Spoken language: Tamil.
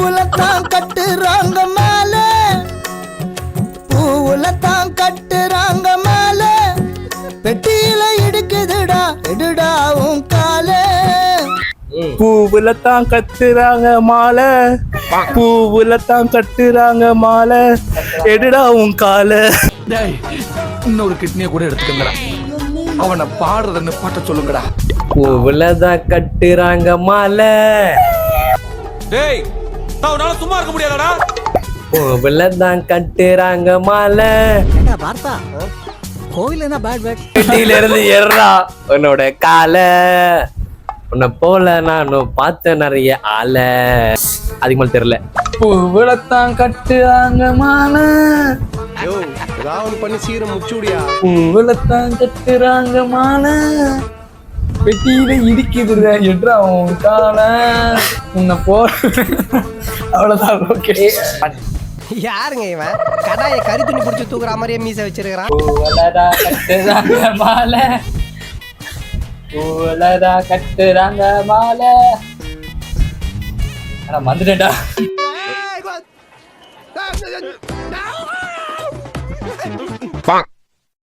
பூவுலத்தான் கட்டுறாங்க மாலை, பூவுலத்தான் கட்டுறாங்க மாலை, பெட்டியில இடுக்குதுடா எடுடா உன் காலே. பூவுல தான் கட்டுறாங்க மாலை, பூவுல தான் கட்டுறாங்க மாலை, எடுடா உன் கால. இன்னொரு கிட்னியை கூட எடுத்துக்கங்கடா, அவனை பாடுறதுன்னு பாட்ட சொல்லுங்கடா. பூவுல தான் கட்டுறாங்க மாலை, டேய் நான் சும்மா இருக்க முடியாதடா. பூவுல தான் கட்டுறாங்க மாலை, பார்த்தா கோவில்னா பேட் பேட் பெட்டியில இருந்து ஏறா உன்னோட கால. உன்னை போல நானும் பார்த்த நிறைய ஆள, அதுக்கு மேல தெரியல. பூவுலத்தான் கட்டுறாங்க மாலை, பண்ணி சீரம் முச்சுடியா. பூவுலத்தான் கட்டுறாங்க மாலை, பெட்டியில இடிக்குதுடா எட்ரா உன் கால. உன்னை போல அவ்வளவுதான். ஓகே, யாருங்க இவன் கடாய கறி துணி பிடிச்சி தூக்குற மாதிரியே மீச வச்சிருக்கிறான். பூவுலதான் கட்டுறாங்க மாலை, பூவுலதா கட்டுறாங்க மாலை. ஆனா வந்துட்டேன்டா.